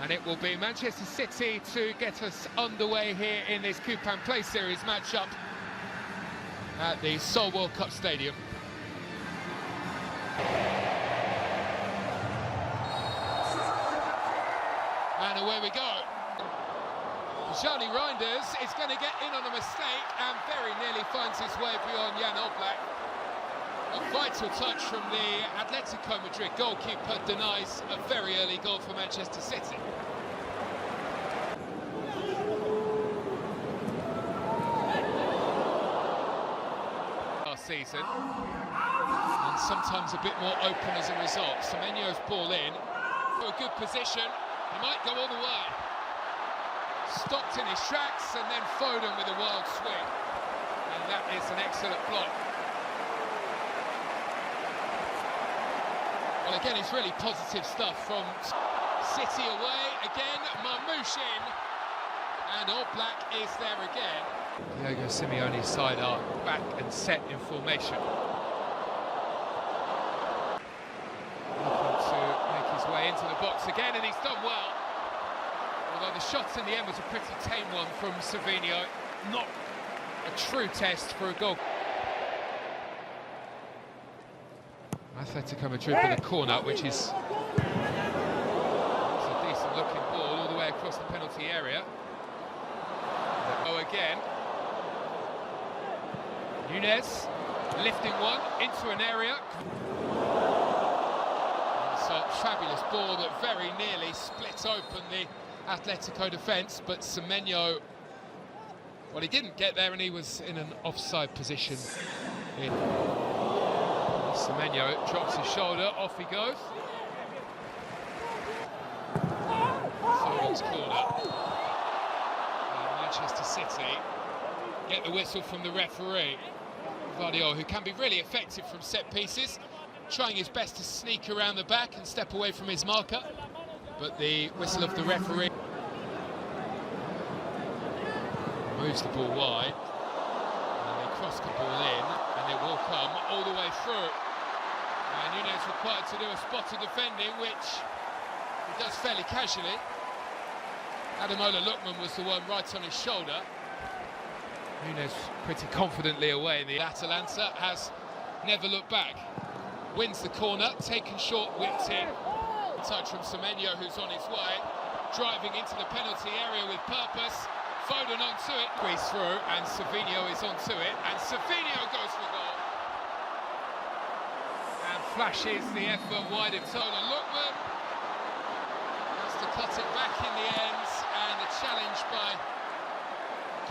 And it will be Manchester City to get us underway here in this Coupang Play Series matchup at the Seoul World Cup Stadium. And away we go. Johnny Reinders is going to get in on a mistake and very nearly finds his way beyond Jan Oblak. A vital touch from the Atletico Madrid goalkeeper denies a very early goal for Manchester City. Last season, and sometimes a bit more open as a result. Semenyo's ball in, for a good position, he might go all the way. Stopped in his tracks, and then Foden with a wild swing. And that is an excellent block. Well, again, it's really positive stuff from City away. Again, Marmoush in, and Oblak is there again. Diego Simeone's side are back and set in formation. Looking to make his way into the box again, and he's done well. Although the shot in the end was a pretty tame one from Savinho, not a true test for a goal. Atletico Madrid with a corner, which is a decent looking ball all the way across the penalty area. Oh, again. Nunez lifting one into an area. It's a fabulous ball that very nearly split open the Atletico defence, but Semenyo, well, he didn't get there and he was in an offside position. Semenyo drops his shoulder, off he goes. Foden's corner. Manchester City get the whistle from the referee. Gvardiol, who can be really effective from set pieces, trying his best to sneak around the back and step away from his marker. But the whistle of the referee moves the ball wide, and they cross the ball in, and it will come all the way through. And Nunez required to do a spot of defending, which he does fairly casually. Ademola Lookman was the one right on his shoulder. Nunez pretty confidently away, and the Atalanta has never looked back. Wins the corner, taken short, whipped in. Touch from Semenyo, who's on his way, driving into the penalty area with purpose. Foden onto it, squeeze through, and Savinho is onto it, and Savinho goes for goal. And flashes the effort wide of Tola Lookman. Has to cut it back in the end, and the challenge by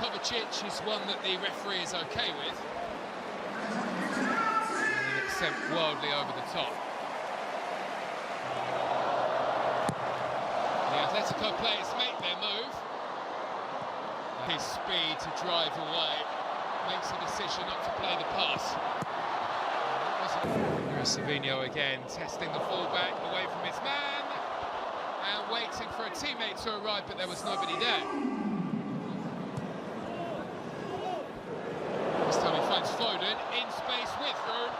Kovacic is one that the referee is okay with. And it's sent wildly over the top. The Atletico players make their move. His speed to drive away makes a decision not to play the pass. Here's Savinho again, testing the fullback away from his man and waiting for a teammate to arrive, but there was nobody there. This time he finds Foden in space with room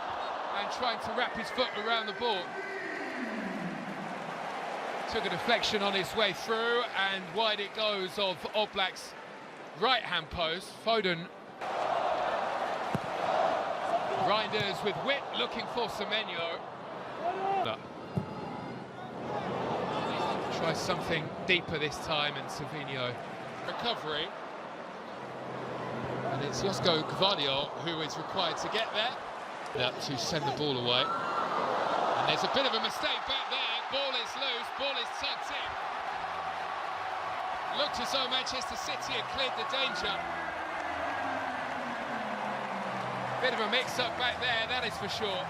and trying to wrap his foot around the ball. Took a deflection on his way through, and wide it goes of Oblak's right-hand post. Foden. Reinders with wit, looking for Semenyo. Tries something deeper this time, and Savinho. Recovery. And it's Josko Gvardiol who is required to get there. To send the ball away. And there's a bit of a mistake back there. Ball is loose, ball is tucked in. Looked as though Manchester City had cleared the danger. Bit of a mix-up back there, that is for sure.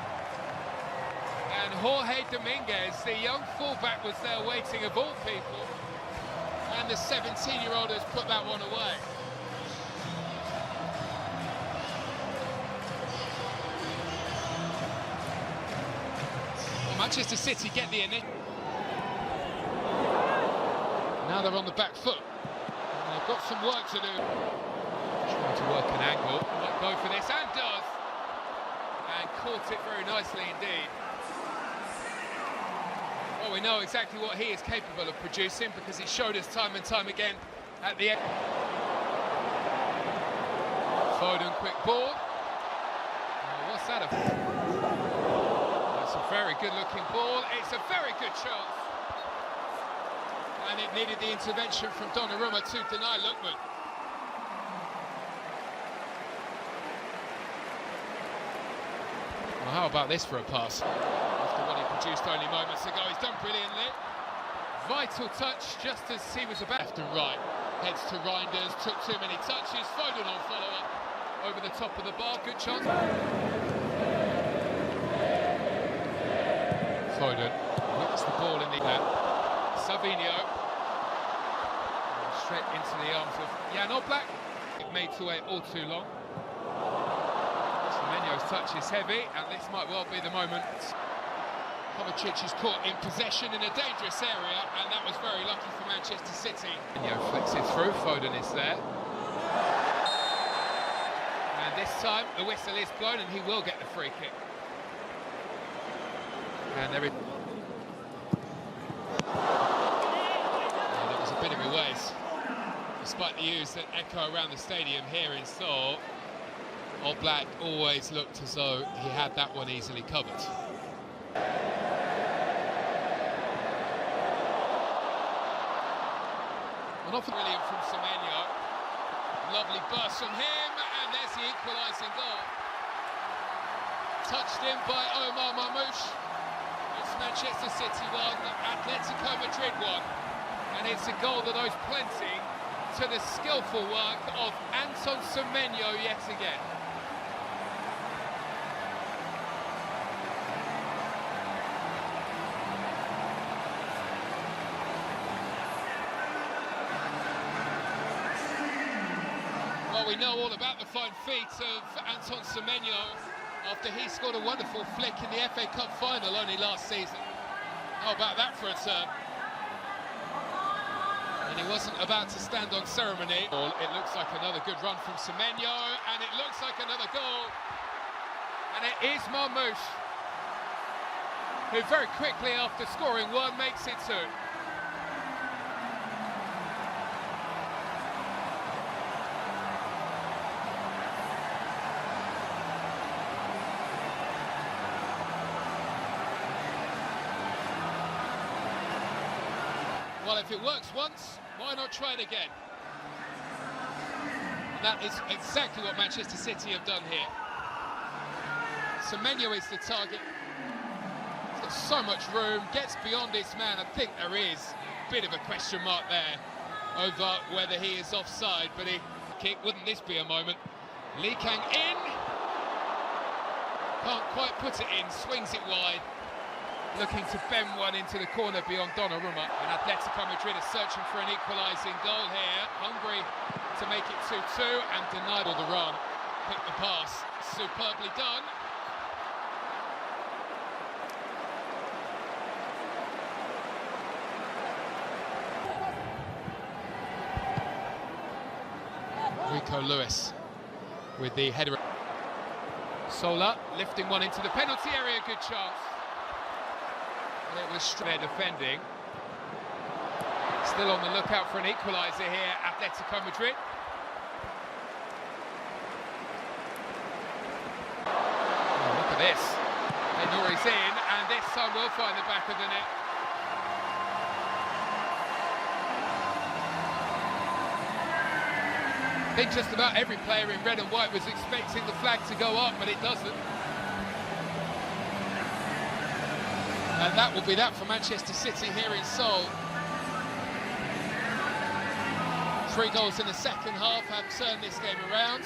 And Jorge Dominguez, the young fullback, was there waiting of all people. And the 17-year-old has put that one away. Manchester City get the initiative. Now they're on the back foot. And they've got some work to do. Trying to work an angle. Might go for this, and does. And caught it very nicely indeed. Well, we know exactly what he is capable of producing because he showed us time and time again at the end. Foden, quick ball. Oh, what's that? That's a very good-looking ball. It's a very good chance. And it needed the intervention from Donnarumma to deny Lukman. Well, how about this for a pass? After what he produced only moments ago, he's done brilliantly. Vital touch, just as he was about left and right. Heads to Reinders, took too many touches. Foden on follow-up over the top of the bar. Good chance. Foden whips the ball in the net. Savinho straight into the arms of Jan Oblak. It made to wait all too long. Semenyo's touch is heavy, and this might well be the moment. Kovacic is caught in possession in a dangerous area, and that was very lucky for Manchester City. Semenyo flicks it through, Foden is there. And this time the whistle is blown and he will get the free kick. And there is... That was a bit of a waste. Despite the use that echo around the stadium here in Seoul, Oblak always looked as though he had that one easily covered. An offer brilliant from Semenyo. Lovely burst from him, and there's the equalising goal. Touched in by Marmoush. It's Manchester City 1, Atletico Madrid 1. And it's a goal that owes plenty to the skillful work of Anton Semenyo yet again. Well, we know all about the fine feet of Anton Semenyo after he scored a wonderful flick in the FA Cup final only last season. How about that for a turn? And he wasn't about to stand on ceremony. It looks like another good run from Semenyo, and it looks like another goal. And it is Marmoush, who very quickly after scoring one makes it two. Well, if it works once, why not try it again? And that is exactly what Manchester City have done here. Semenyo is the target. He's got so much room, gets beyond his man. I think there is a bit of a question mark there over whether he is offside, but he kick, wouldn't this be a moment? Lee Kang in. Can't quite put it in, swings it wide. Looking to bend one into the corner beyond Donnarumma. And Atletico Madrid are searching for an equalising goal here. Hungry to make it 2-2 and denied all the run. Picked the pass, superbly done. Rico Lewis with the header. Sola lifting one into the penalty area, good chance. It was straight defending. Still on the lookout for an equaliser here, Atletico Madrid. Oh, look at this. Nori's in, and this time will find the back of the net. I think just about every player in red and white was expecting the flag to go up, but it doesn't. And that will be that for Manchester City here in Seoul. 3 goals in the second half have turned this game around.